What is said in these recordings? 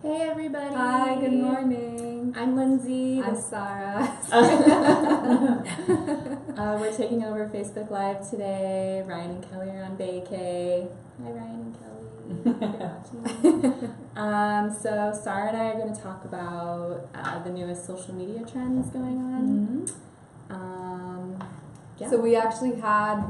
Hey everybody! Hi, good morning. I'm Lindsay. I'm Sarah. We're taking over Facebook Live today. Ryan and Kelly are on vacay. Hi Ryan and Kelly. So Sarah and I are going to talk about the newest social media trends going on. Yeah. So we actually had,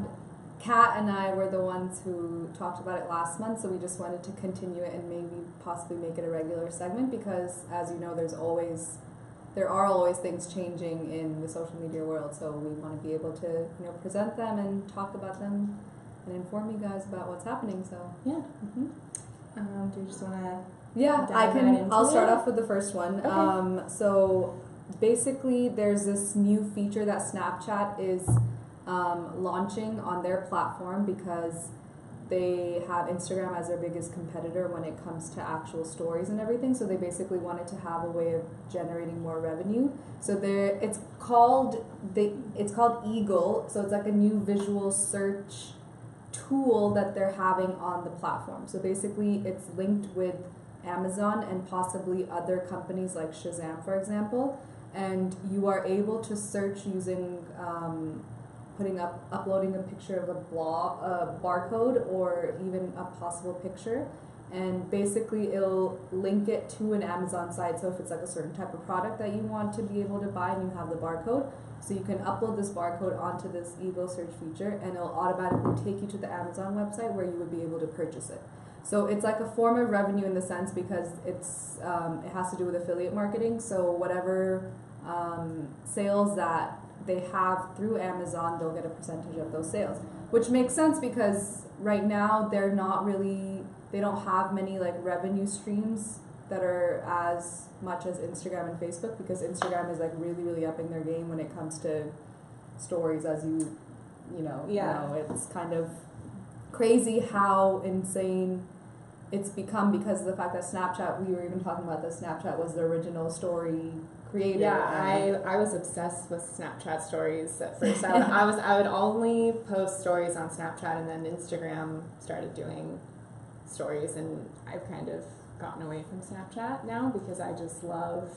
Kat and I were the ones who talked about it last month, so we just wanted to continue it and maybe possibly make it a regular segment because, as you know, there are always things changing in the social media world, so we want to be able to present them and talk about them and inform you guys about what's happening. So yeah. Do you just want to? Yeah, I'll start off with the first one. Okay. So basically, there's this new feature that Snapchat is launching on their platform because they have Instagram as their biggest competitor when it comes to actual stories and everything. So they basically wanted to have a way of generating more revenue. So it's called Eagle. So it's like a new visual search tool that they're having on the platform. So basically, it's linked with Amazon and possibly other companies like Shazam, for example. And you are able to search using uploading a picture of a barcode or even a possible picture, and basically it'll link it to an Amazon site. So if it's like a certain type of product that you want to be able to buy and you have the barcode, so you can upload this barcode onto this Eagle search feature and it'll automatically take you to the Amazon website where you would be able to purchase it. So it's like a form of revenue in the sense because it has to do with affiliate marketing. So whatever sales that they have through Amazon, they'll get a percentage of those sales, which makes sense because right now they don't have many like revenue streams that are as much as Instagram and Facebook, because Instagram is like really upping their game when it comes to stories, as you know. It's kind of crazy how insane it's become because of the fact that Snapchat, we were even talking about this, Snapchat was the original story creator. Yeah, I was obsessed with Snapchat stories at first. I would only post stories on Snapchat, and then Instagram started doing stories, and I've kind of gotten away from Snapchat now because I just love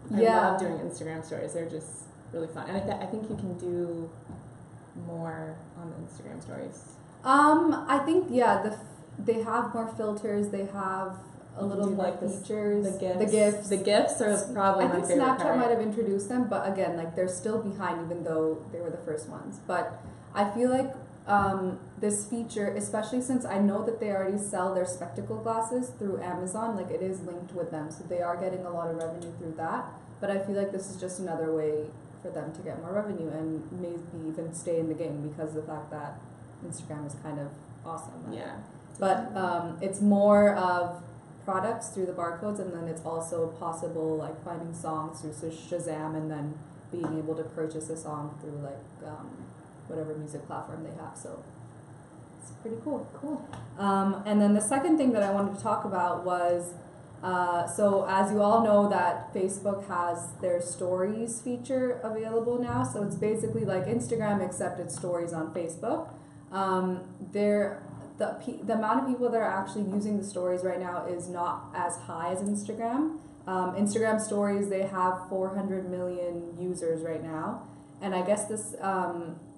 doing Instagram stories. They're just really fun, and I think you can do more on the Instagram stories. I think they have more filters. They have a little more features. The GIFs are probably my favorite part. I think Snapchat might have introduced them, but again, like they're still behind, even though they were the first ones. But I feel like this feature, especially since I know that they already sell their spectacle glasses through Amazon, like it is linked with them, so they are getting a lot of revenue through that. But I feel like this is just another way for them to get more revenue and maybe even stay in the game because of the fact that Instagram is kind of awesome. Yeah. But it's more of products through the barcodes, and then it's also possible like finding songs through Shazam and then being able to purchase a song through like whatever music platform they have. So it's pretty cool. And then the second thing that I wanted to talk about was so as you all know that Facebook has their stories feature available now. So it's basically like Instagram except it's stories on Facebook. The amount of people that are actually using the stories right now is not as high as Instagram. Instagram stories, they have 400 million users right now. And I guess this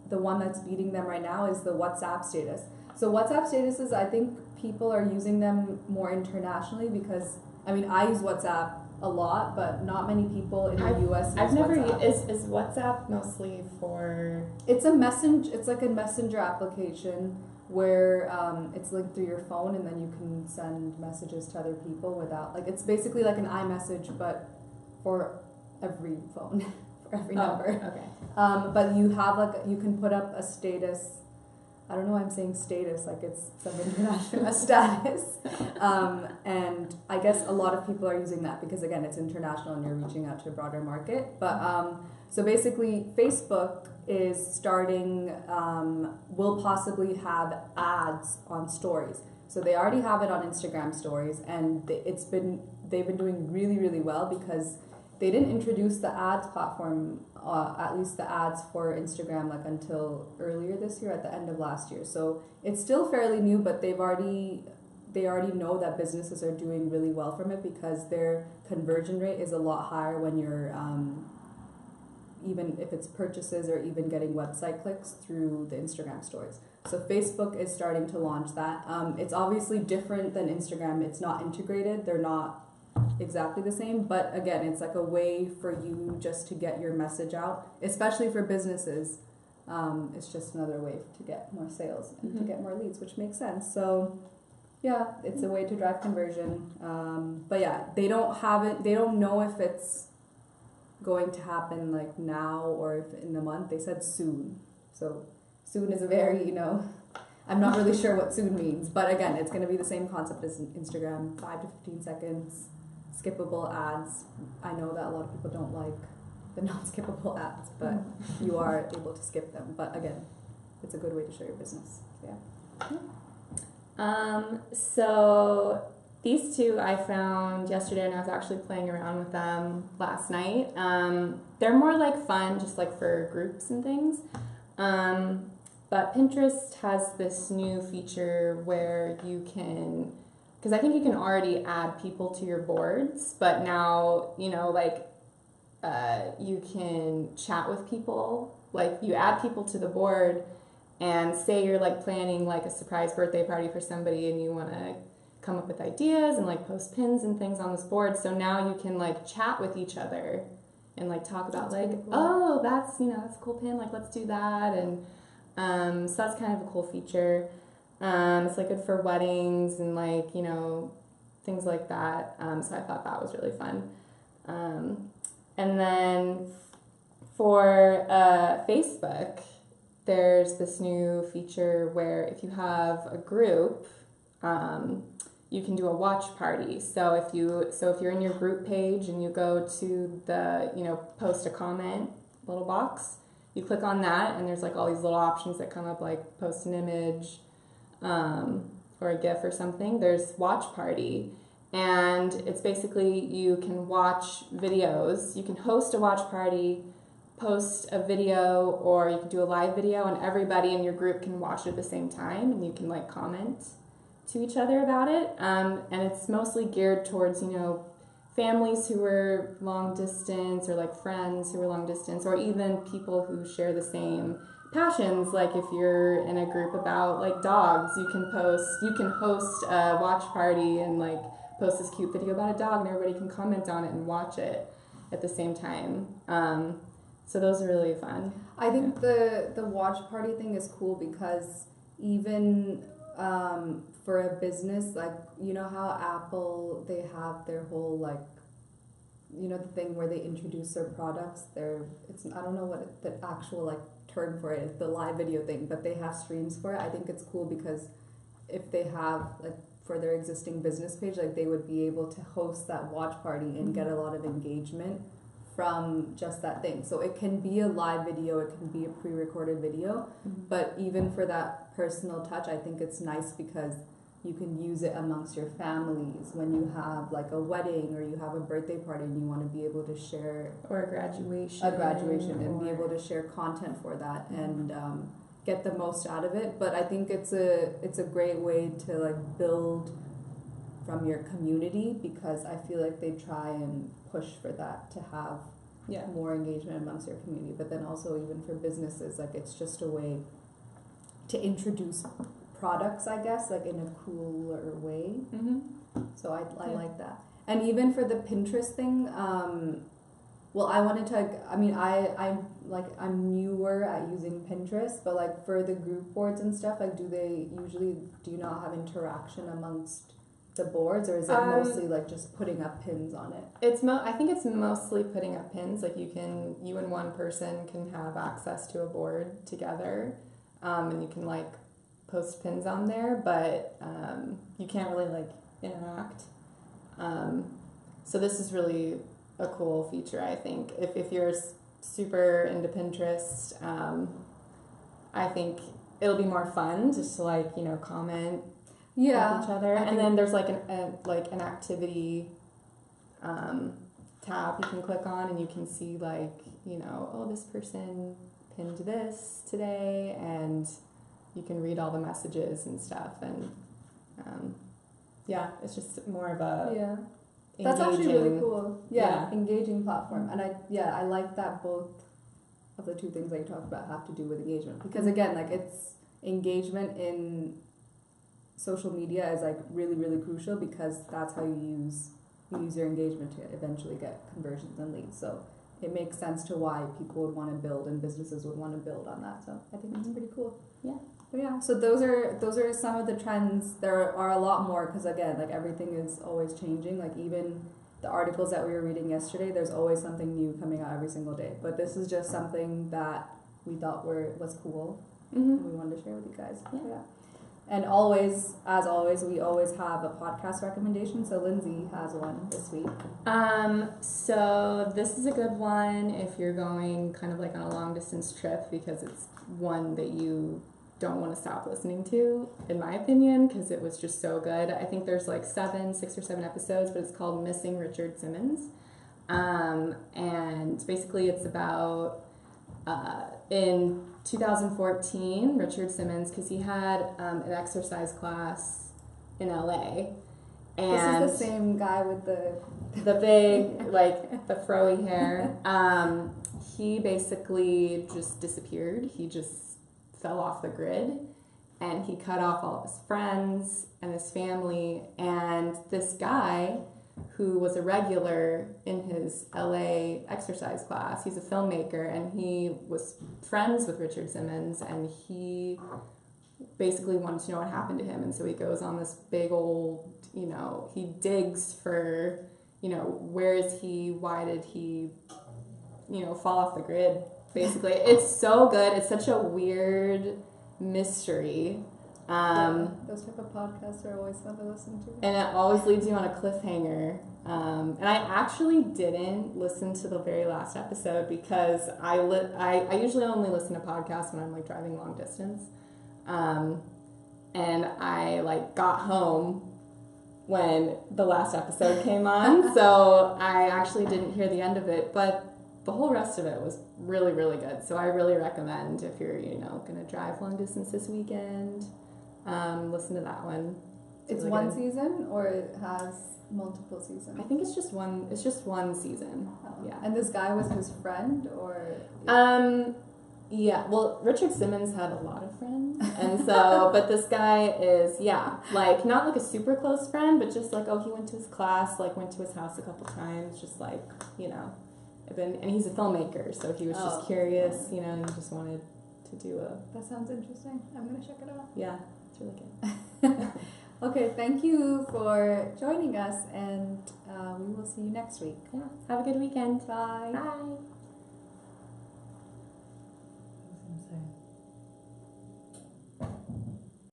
the one that's beating them right now is the WhatsApp status. So WhatsApp statuses, I think people are using them more internationally because, I mean, I use WhatsApp a lot, but not many people in the US use WhatsApp. Is WhatsApp mostly for... It's like a messenger application where it's linked through your phone, and then you can send messages to other people without, like, it's basically like an iMessage but for every phone, for every number. Okay. But you have you can put up a status. I don't know why I'm saying status, like it's some international status. And I guess a lot of people are using that because, again, it's international and you're reaching out to a broader market. But so basically, Facebook is starting, will possibly have ads on stories. So they already have it on Instagram stories, and they've been doing really well because they didn't introduce the ads platform, at least the ads for Instagram, like until earlier this year, at the end of last year. So it's still fairly new, but they've already they already know that businesses are doing really well from it because their conversion rate is a lot higher when you're even if it's purchases or even getting website clicks through the Instagram stories. So Facebook is starting to launch that. It's obviously different than Instagram. It's not integrated. They're not exactly the same. But again, it's like a way for you just to get your message out, especially for businesses. It's just another way to get more sales and to get more leads, which makes sense. So yeah, it's a way to drive conversion. But yeah, they don't have it. They don't know if it's going to happen like now or if in a month. They said soon. So soon is a very, I'm not really sure what soon means, but again, it's going to be the same concept as Instagram, 5 to 15 seconds, skippable ads. I know that a lot of people don't like the non-skippable ads, but you are able to skip them. But again, it's a good way to show your business. So, yeah. So these two I found yesterday, and I was actually playing around with them last night. They're more like fun, just like for groups and things. But Pinterest has this new feature where you can, because I think you can already add people to your boards, but now, you can chat with people. Like, you add people to the board, and say you're like planning like a surprise birthday party for somebody, and you want to come up with ideas and like post pins and things on this board. So now you can like chat with each other and like talk about that's like, cool. Oh, that's that's a cool pin. Like, let's do that. And so that's kind of a cool feature. It's like good for weddings and like things like that. So I thought that was really fun. And then for Facebook, there's this new feature where if you have a group, you can do a watch party. So if you're in your group page and you go to the post a comment little box, you click on that, and there's like all these little options that come up, like post an image, or a GIF or something. There's watch party. And it's basically you can watch videos. You can host a watch party, post a video, or you can do a live video, and everybody in your group can watch it at the same time, and you can like comment to each other about it. And it's mostly geared towards families who are long distance, or like friends who are long distance, or even people who share the same passions. Like if you're in a group about like dogs, you can host a watch party and like post this cute video about a dog, and everybody can comment on it and watch it at the same time. So those are really fun. I think the watch party thing is cool because even for a business, like how Apple, they have their whole like the thing where they introduce their products. I don't know what the actual like term for it is, the live video thing, but they have streams for it. I think it's cool because if they have like for their existing business page, like they would be able to host that watch party and get a lot of engagement from just that thing. So it can be a live video, it can be a pre-recorded video, but even for that personal touch, I think it's nice because you can use it amongst your families when you have like a wedding or you have a birthday party and you want to be able to share, or a graduation and be able to share content for that and get the most out of it. But I think it's a great way to like build from your community, because I feel like they try and push for that to have more engagement amongst your community. But then also even for businesses, like it's just a way to introduce products, I guess, like in a cooler way. So I like that. And even for the Pinterest thing, well, I wanted to, I'm newer at using Pinterest, but like for the group boards and stuff, like do you not have interaction amongst the boards, or is it mostly like just putting up pins on it? I think it's mostly putting up pins. Like you and one person can have access to a board together, and you can like post pins on there, but you can't really like interact. So this is really a cool feature, I think. If you're super into Pinterest, I think it'll be more fun just to like comment with each other. And then there's like an activity tab you can click on, and you can see like this person pinned this today, and you can read all the messages and stuff. And yeah, it's just more of a Yeah. That's actually really engaging- cool. Yeah. Engaging platform. And I like that both of the two things that you talked about have to do with engagement. Because again, like it's engagement in social media is like really, really crucial because that's how you use your engagement to eventually get conversions and leads. So it makes sense to why people would want to build and businesses would want to build on that. So I think that's pretty cool. Yeah. But yeah, so those are some of the trends. There are a lot more because again, like everything is always changing. Like even the articles that we were reading yesterday, there's always something new coming out every single day. But this is just something that we thought was cool and we wanted to share with you guys. Yeah. And always, as always, we always have a podcast recommendation. So Lindsay has one this week. So this is a good one if you're going kind of like on a long distance trip because it's one that you don't want to stop listening to, in my opinion, because it was just so good. I think there's like 6 or 7 episodes, but it's called Missing Richard Simmons. And basically it's about in 2014, Richard Simmons, because he had an exercise class in LA. And this is the same guy with the big, like, the froey hair. He basically just disappeared. He just fell off the grid. And he cut off all of his friends and his family. And this guy, who was a regular in his LA exercise class, he's a filmmaker, and he was friends with Richard Simmons, and he basically wanted to know what happened to him. And so he goes on this big old, he digs for, where is he, why did he, fall off the grid, basically. It's so good. It's such a weird mystery. those type of podcasts are always fun to listen to. And it always leaves you on a cliffhanger. And I actually didn't listen to the very last episode because I usually only listen to podcasts when I'm like driving long distance. And I like got home when the last episode came on, so I actually didn't hear the end of it, but the whole rest of it was really, really good. So I really recommend if you're, gonna drive long distance this weekend, listen to that one. It's really one good. season or it has multiple seasons? I think it's just one. It's just one season. Oh. Yeah. And this guy was his friend or? Yeah. Well, Richard Simmons had a lot of friends, and so, but this guy is, like not like a super close friend, but just like, he went to his class, like went to his house a couple times, just like, and he's a filmmaker, so he was just curious, he just wanted to do That sounds interesting. I'm gonna check it out. Yeah, it's really good. Okay, thank you for joining us, and we will see you next week. Yeah. Have a good weekend. Bye. Bye. Say.